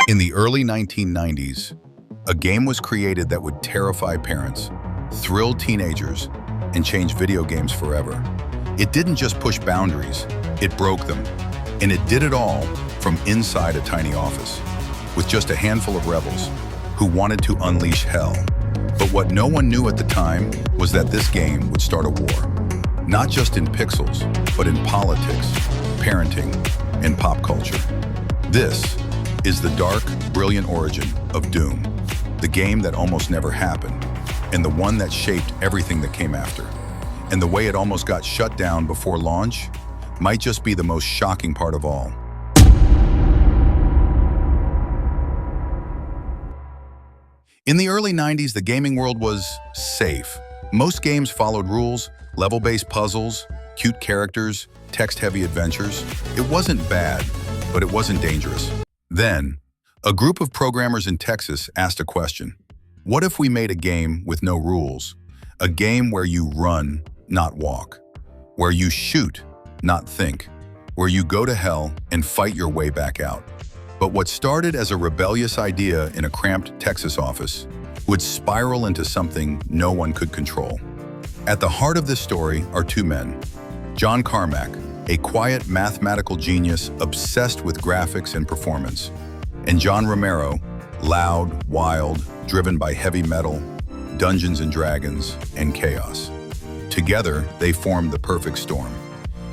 In the early 1990s, a game was created that would terrify parents, thrill teenagers, and change video games forever. It didn't just push boundaries, it broke them. And it did it all from inside a tiny office, with just a handful of rebels who wanted to unleash hell. But what no one knew at the time was that this game would start a war. Not just in pixels, but in politics, parenting, and pop culture. This is the dark, brilliant origin of Doom, the game that almost never happened, and the one that shaped everything that came after. And the way it almost got shut down before launch might just be the most shocking part of all. In the early 90s, the gaming world was safe. Most games followed rules, level-based puzzles, cute characters, text-heavy adventures. It wasn't bad, but it wasn't dangerous. Then, a group of programmers in Texas asked a question. What if we made a game with no rules? A game where you run, not walk. Where you shoot, not think. Where you go to hell and fight your way back out. But what started as a rebellious idea in a cramped Texas office would spiral into something no one could control. At the heart of this story are two men. John Carmack, a quiet mathematical genius obsessed with graphics and performance, and John Romero, loud, wild, driven by heavy metal, Dungeons and Dragons, and chaos. Together, they formed the perfect storm.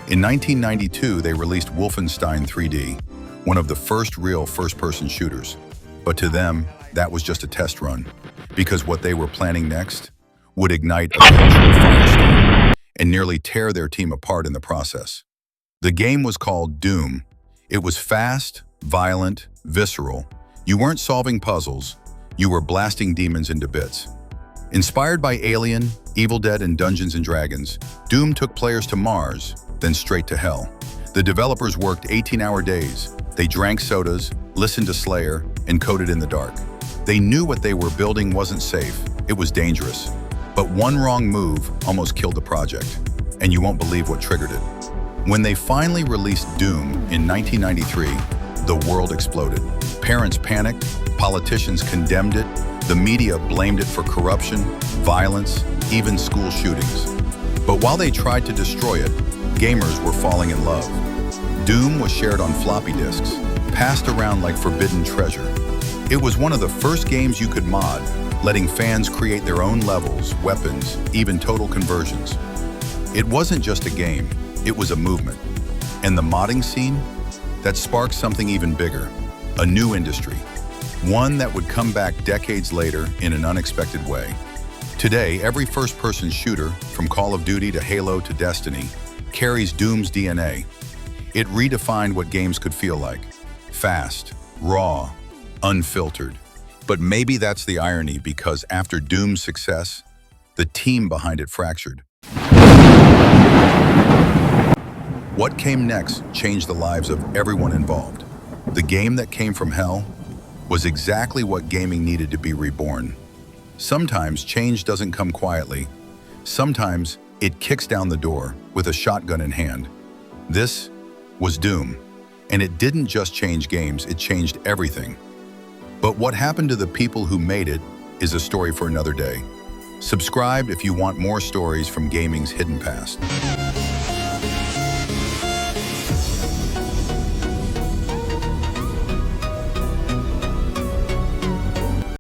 In 1992, they released Wolfenstein 3D, one of the first real first-person shooters. But to them, that was just a test run, because what they were planning next would ignite a cultural firestorm and nearly tear their team apart in the process. The game was called Doom. It was fast, violent, visceral. You weren't solving puzzles, you were blasting demons into bits. Inspired by Alien, Evil Dead, and Dungeons and Dragons, Doom took players to Mars, then straight to hell. The developers worked 18-hour days. They drank sodas, listened to Slayer, and coded in the dark. They knew what they were building wasn't safe. It was dangerous. But one wrong move almost killed the project. And you won't believe what triggered it. When they finally released Doom in 1993, the world exploded. Parents panicked, politicians condemned it, the media blamed it for corruption, violence, even school shootings. But while they tried to destroy it, gamers were falling in love. Doom was shared on floppy disks, passed around like forbidden treasure. It was one of the first games you could mod, letting fans create their own levels, weapons, even total conversions. It wasn't just a game, it was a movement. And the modding scene? That sparked something even bigger, a new industry. One that would come back decades later in an unexpected way. Today, every first-person shooter, from Call of Duty to Halo to Destiny, carries Doom's DNA. It redefined what games could feel like. Fast, raw, unfiltered. But maybe that's the irony, because after Doom's success, the team behind it fractured. What came next changed the lives of everyone involved. The game that came from hell was exactly what gaming needed to be reborn. Sometimes change doesn't come quietly. Sometimes it kicks down the door with a shotgun in hand. This was Doom, and it didn't just change games, it changed everything. But what happened to the people who made it is a story for another day. Subscribe if you want more stories from gaming's hidden past.